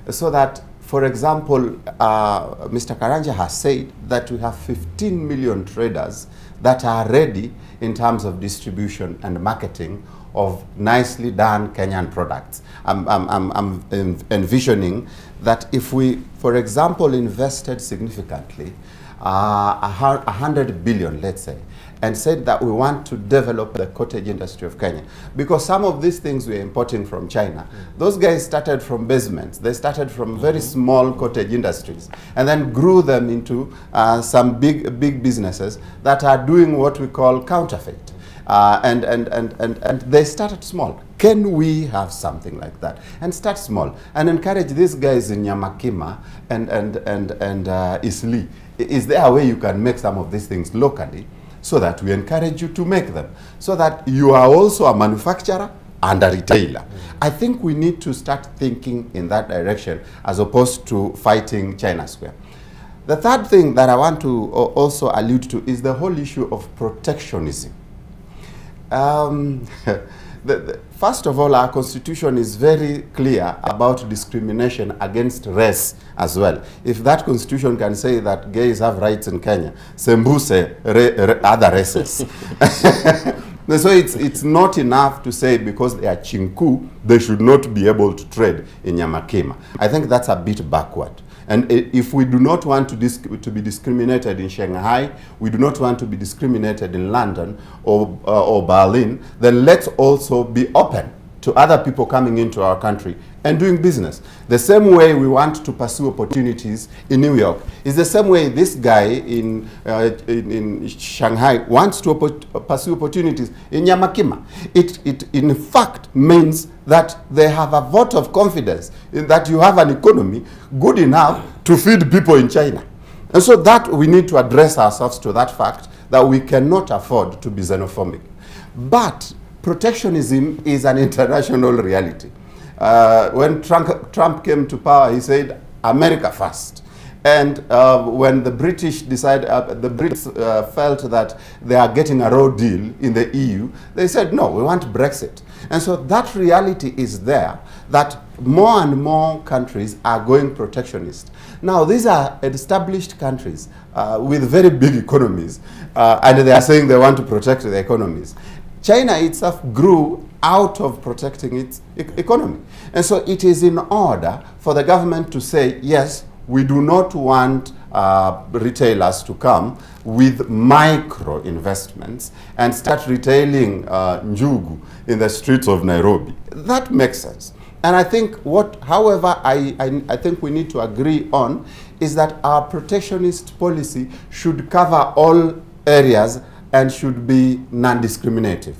So that, for example, Mr. Karanja has said that we have 15 million traders that are ready in terms of distribution and marketing of nicely done Kenyan products. I'm envisioning that if we, for example, invested significantly 100 billion, let's say, and said that we want to develop the cottage industry of Kenya. Because some of these things we're importing from China, those guys started from basements. They started from very small cottage industries and then grew them into some big businesses that are doing what we call counterfeit. And they started small. Can we have something like that? And start small and encourage these guys in Nyamakima and Isli. Is there a way you can make some of these things locally so that we encourage you to make them? So that you are also a manufacturer and a retailer. I think we need to start thinking in that direction as opposed to fighting China Square. The third thing that I want to also allude to is the whole issue of protectionism. First of all, our constitution is very clear about discrimination against race as well. If that constitution can say that gays have rights in Kenya, sembuse other races. So it's not enough to say because they are Chinku, they should not be able to trade in Nyamakima. I think that's a bit backward. And if we do not want to be discriminated in Shanghai, we do not want to be discriminated in London or Berlin, then let's also be open to other people coming into our country and doing business. The same way we want to pursue opportunities in New York is the same way this guy in Shanghai wants to pursue opportunities in Nyamakima. It in fact means that they have a vote of confidence in that you have an economy good enough to feed people in China. And so that we need to address ourselves to that fact that we cannot afford to be xenophobic. But protectionism is an international reality. When Trump came to power, he said, America first. And when the British decided, the Brits felt that they are getting a raw deal in the EU, they said, no, we want Brexit. And so that reality is there, that more and more countries are going protectionist. Now, these are established countries with very big economies, and they are saying they want to protect the economies. China itself grew out of protecting its economy. And so it is in order for the government to say, yes, we do not want retailers to come with micro investments and start retailing njugu in the streets of Nairobi. That makes sense. And I think however, I think we need to agree on is that our protectionist policy should cover all areas and should be non-discriminative.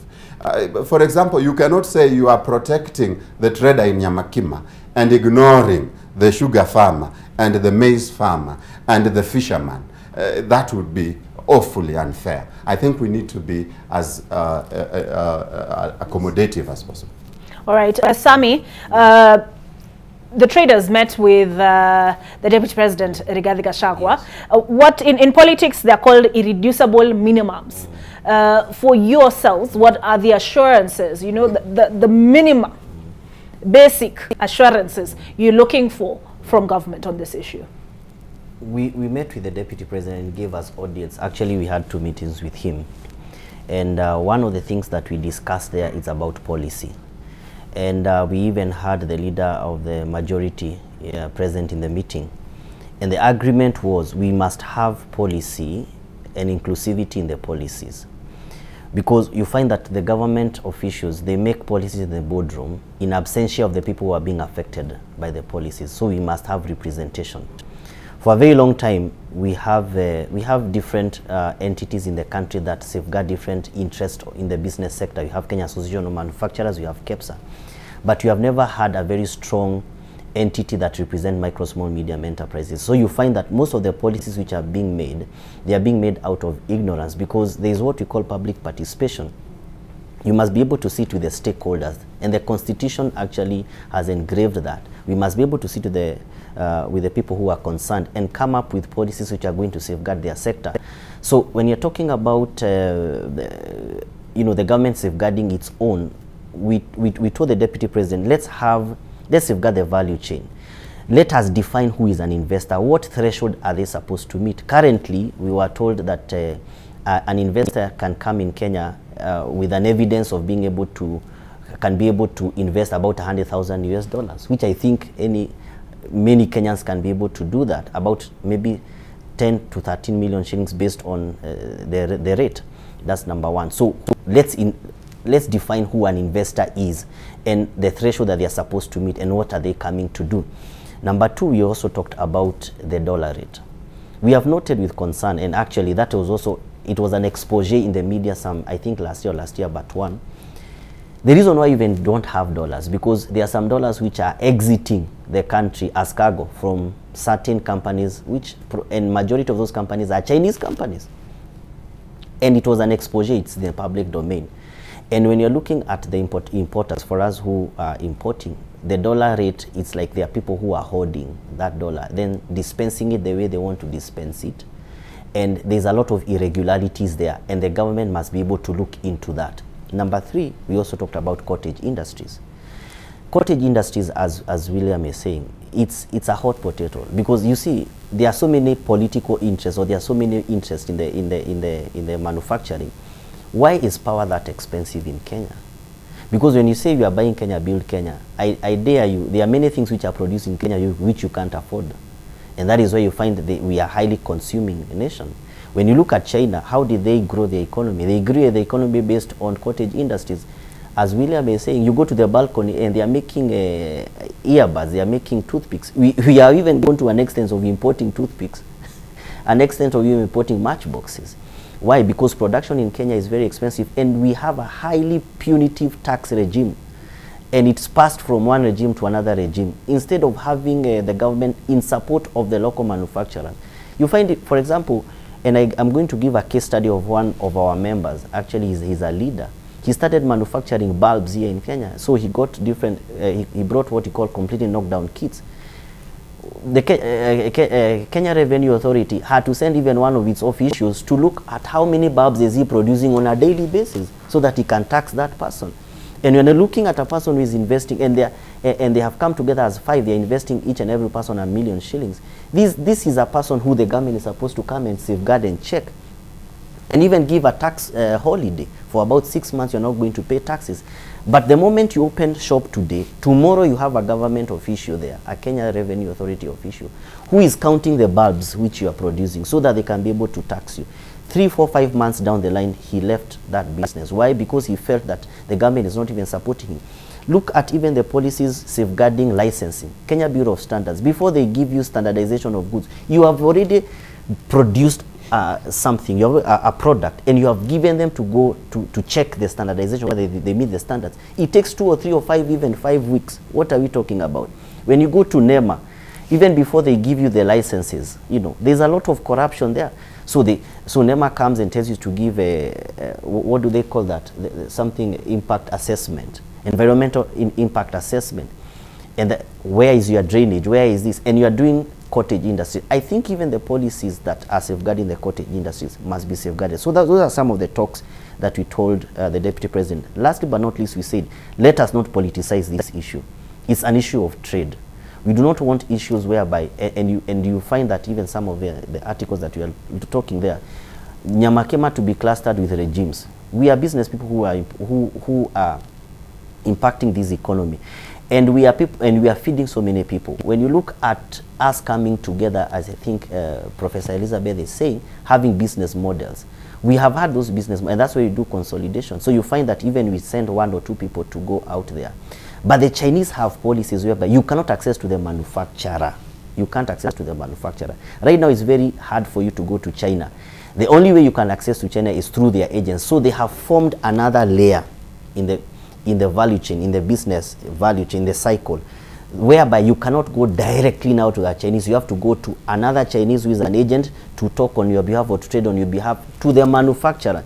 For example, you cannot say you are protecting the trader in Nyamakima and ignoring the sugar farmer and the maize farmer and the fisherman. That would be awfully unfair. I think we need to be as accommodative as possible. All right, Sami, the traders met with the Deputy President, Rigathi Gachagua. What in politics, they're called irreducible minimums. For yourselves, what are the assurances, you know, the minimum, basic assurances you're looking for from government on this issue? We met with the Deputy President and gave us audience. Actually, we had 2 meetings with him. And one of the things that we discussed there is about policy. And we even had the leader of the majority present in the meeting. And the agreement was we must have policy and inclusivity in the policies. Because you find that the government officials, they make policies in the boardroom in absentia of the people who are being affected by the policies. So we must have representation. For a very long time, we have different entities in the country that safeguard different interests in the business sector. You have Kenya Association of Manufacturers, you have KEPSA. But you have never had a very strong entity that represent micro, small, medium enterprises. So you find that most of the policies which are being made, they are being made out of ignorance because there is what we call public participation. You must be able to sit with the stakeholders, and the Constitution actually has engraved that. We must be able to sit with the people who are concerned and come up with policies which are going to safeguard their sector. So when you're talking about the government safeguarding its own, we told the Deputy President, let's safeguard the value chain. Let us define who is an investor. What threshold are they supposed to meet? Currently, we were told that an investor can come in Kenya with an evidence of being able to invest about $100,000 US, which I think many Kenyans can be able to do that. About maybe 10 to 13 million shillings based on the rate. That's number one. So let's define who an investor is and the threshold that they are supposed to meet and what are they coming to do. Number two, we also talked about the dollar rate. We have noted with concern, and actually that was also, it was an expose in the media I think last year but one. The reason why you even don't have dollars, because there are some dollars which are exiting the country as cargo from certain companies, and majority of those companies are Chinese companies. And it was an expose, it's the public domain. And when you're looking at the importers, for us who are importing, the dollar rate, it's like there are people who are holding that dollar, then dispensing it the way they want to dispense it. And there's a lot of irregularities there, and the government must be able to look into that. Number three, we also talked about cottage industries. Cottage industries, as William is saying, it's a hot potato, because you see there are so many political interests, or there are so many interests in the manufacturing. Why is power that expensive in Kenya? Because when you say you are buying Kenya, build Kenya, I dare you, there are many things which are produced in Kenya which you can't afford. And that is why you find that we are highly consuming nation. When you look at China, how did they grow the economy? They grew the economy based on cottage industries. As William is saying, you go to the balcony and they are making earbuds, they are making toothpicks. We are even going to an extent of importing toothpicks, an extent of even importing matchboxes. Why? Because production in Kenya is very expensive, and we have a highly punitive tax regime, and it's passed from one regime to another regime. Instead of having the government in support of the local manufacturer, you find it, for example, and I'm going to give a case study of one of our members. Actually, he's a leader. He started manufacturing bulbs here in Kenya, so he got different, he brought what he called completely knockdown kits. The Kenya Revenue Authority had to send even one of its officials to look at how many bulbs is he producing on a daily basis, so that he can tax that person. And when you're looking at a person who is investing, and they have come together as five, they're investing each and every person 1 million shillings. This is a person who the government is supposed to come and safeguard and check, and even give a tax holiday. For about 6 months, you're not going to pay taxes. But the moment you open shop today, tomorrow you have a government official there, a Kenya Revenue Authority official, who is counting the bulbs which you are producing, so that they can be able to tax you. 3, 4, 5 months down the line, he left that business. Why? Because he felt that the government is not even supporting him. Look at even the policies safeguarding licensing. Kenya Bureau of Standards, before they give you standardization of goods, you have already produced something, you have a product, and you have given them to go to check the standardization, whether they meet the standards. It takes 2 or 3 or 5, even 5 weeks. What are we talking about? When you go to NEMA, even before they give you the licenses, you know, there's a lot of corruption there. So NEMA comes and tells you to give what do they call that? Something impact assessment, environmental impact assessment. And where is your drainage? Where is this? And you are doing cottage industry. I think even the policies that are safeguarding the cottage industries must be safeguarded. So those are some of the talks that we told the Deputy President. Lastly but not least, we said, let us not politicize this issue. It's an issue of trade. We do not want issues whereby, and you find that even some of the articles that we are talking there, Nyamakema to be clustered with regimes. We are business people who are impacting this economy. And we are feeding so many people. When you look at us coming together, as I think Professor Elizabeth is saying, having business models, we have had those business models, and that's where you do consolidation. So you find that even we send 1 or 2 people to go out there. But the Chinese have policies whereby you cannot access to the manufacturer. You can't access to the manufacturer. Right now, it's very hard for you to go to China. The only way you can access to China is through their agents. So they have formed another layer in the value chain, in the business value chain, the cycle, whereby you cannot go directly now to the Chinese. You have to go to another Chinese who is an agent to talk on your behalf or to trade on your behalf to the manufacturer.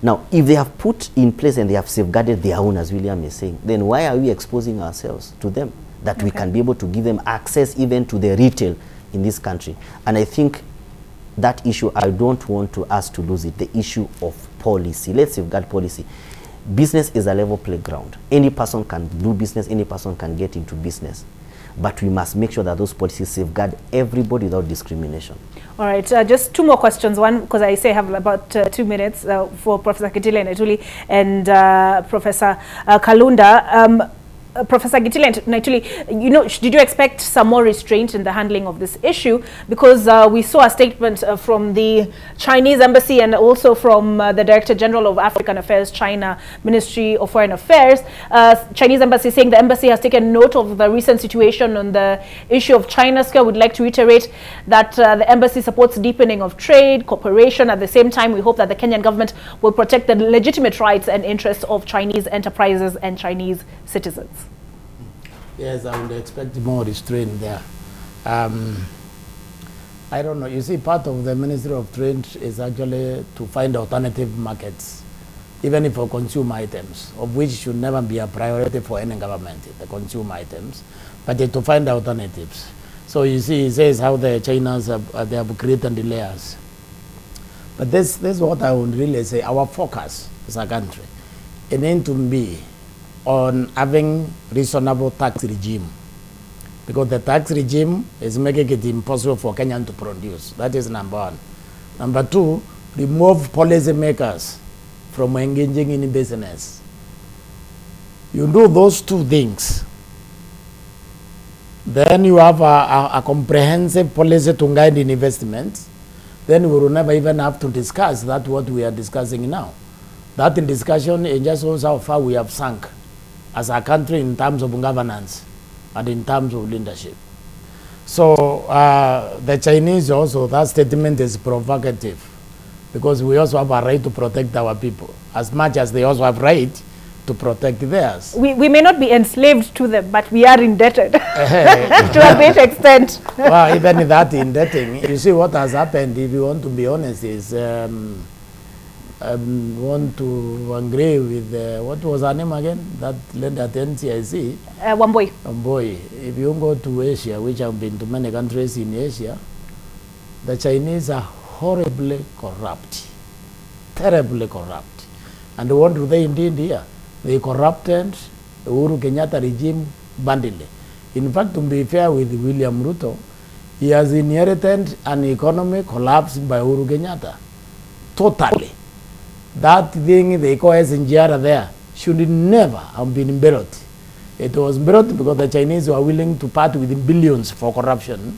Now, if they have put in place and they have safeguarded their own, as William is saying, then why are we exposing ourselves to them? That we can be able to give them access even to the retail in this country. And I think that issue, I don't want us to lose it, the issue of policy. Let's safeguard policy. Business is a level playground. Any person can do business, any person can get into business. But we must make sure that those policies safeguard everybody without discrimination. All right, just 2 more questions. One, because I say I have about 2 minutes for Professor Kitile Ntuli and Professor Kalunda. Professor Gitile and Naituli, you know, did you expect some more restraint in the handling of this issue? Because we saw a statement from the Chinese embassy and also from the Director General of African Affairs, China Ministry of Foreign Affairs. Chinese embassy saying the embassy has taken note of the recent situation on the issue of China Square. Would like to reiterate that the embassy supports deepening of trade, cooperation. At the same time, we hope that the Kenyan government will protect the legitimate rights and interests of Chinese enterprises and Chinese citizens. Yes, I would expect more restraint there. I don't know. You see, part of the Ministry of Trade is actually to find alternative markets, even if for consumer items, of which should never be a priority for any government, the consumer items, but to find alternatives. So you see, it says how the Chinese they have created the layers. But this is what I would really say. Our focus as a country, it needs to be on having reasonable tax regime, because the tax regime is making it impossible for Kenyan to produce. That is number one. Number two, remove policy makers from engaging in business. You do those two things, then you have a comprehensive policy to guide in investments. Then we will never even have to discuss that what we are discussing now. That in discussion, it just shows how far we have sunk as a country in terms of governance and in terms of leadership. So the Chinese also, that statement is provocative, because we also have a right to protect our people as much as they also have right to protect theirs. We may not be enslaved to them, but we are indebted to a great extent. Well, even that indebting, you see what has happened, if you want to be honest, is I want to agree with, what was her name again? That lady at NCIC? Wambui. Wambui. If you go to Asia, which I've been to many countries in Asia, the Chinese are horribly corrupt, terribly corrupt. And what do they indeed here? They corrupted the Uhuru Kenyatta regime badly. In fact, to be fair with William Ruto, he has inherited an economic collapse by Uhuru Kenyatta. Totally. That thing they call SNGR there should never have been built. It was built because the Chinese were willing to part with billions for corruption,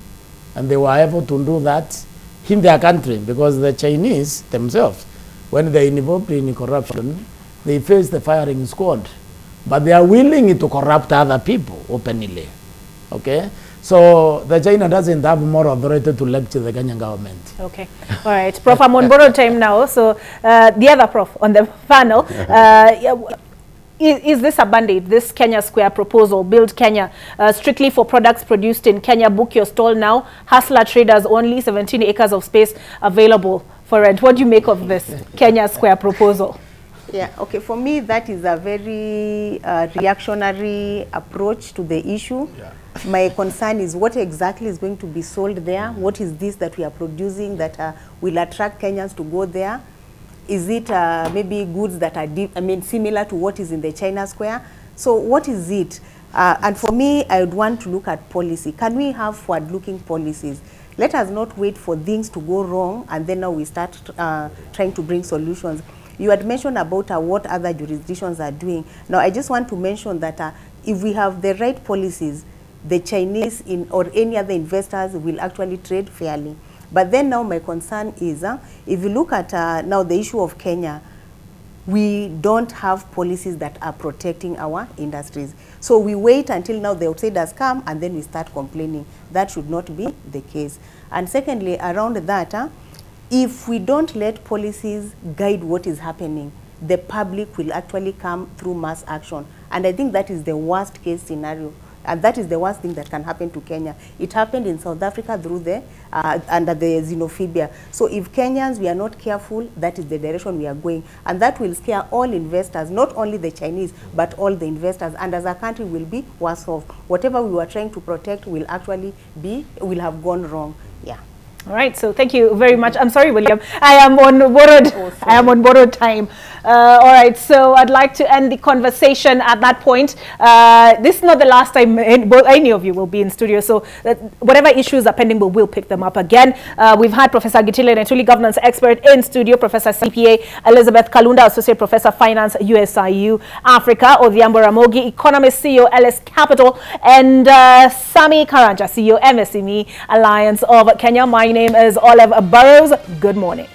and they were able to do that in their country, because the Chinese themselves, when they involved in corruption, they face the firing squad, but they are willing to corrupt other people openly. Okay? So the China doesn't have more authority to lecture the Kenyan government. Okay. All right. Prof, I'm on borrowed time now. So the other prof on the panel, is this a band-aid, this Kenya Square proposal, Build Kenya, strictly for products produced in Kenya? Book your stall now. Hustler traders only, 17 acres of space available for rent. What do you make of this Kenya Square proposal? Yeah, okay, for me that is a very reactionary approach to the issue. Yeah. My concern is what exactly is going to be sold there. What is this that we are producing that will attract Kenyans to go there? Is it maybe goods that are similar to what is in the China Square? So what is it? And for me, I would want to look at policy. Can we have forward-looking policies? Let us not wait for things to go wrong and then now we start trying to bring solutions. You had mentioned about what other jurisdictions are doing. Now, I just want to mention that if we have the right policies, the Chinese or any other investors will actually trade fairly. But then now my concern is, if you look at now the issue of Kenya, we don't have policies that are protecting our industries. So we wait until now the outsiders come and then we start complaining. That should not be the case. And secondly, around that, if we don't let policies guide what is happening, the public will actually come through mass action. And I think that is the worst case scenario. And that is the worst thing that can happen to Kenya. It happened in South Africa through the, under the xenophobia. So if Kenyans, we are not careful, that is the direction we are going. And that will scare all investors, not only the Chinese, but all the investors. And as a country will be worse off. Whatever we were trying to protect will actually will have gone wrong. Yeah. All right, so thank you very much. I'm sorry, William. I am on borrowed time. All right, so I'd like to end the conversation at that point. This is not the last time any of you will be in studio, so whatever issues are pending, we'll pick them up again. We've had Professor Gitile Netuli, governance expert, in studio, Professor CPA Elizabeth Kalunda, Associate Professor Finance, USIU Africa, Odhiambo Ramogi, Economist, CEO, LS Capital, and Sami Karanja, CEO, MSME Alliance of Kenya. My name is Olive Burrows. Good morning.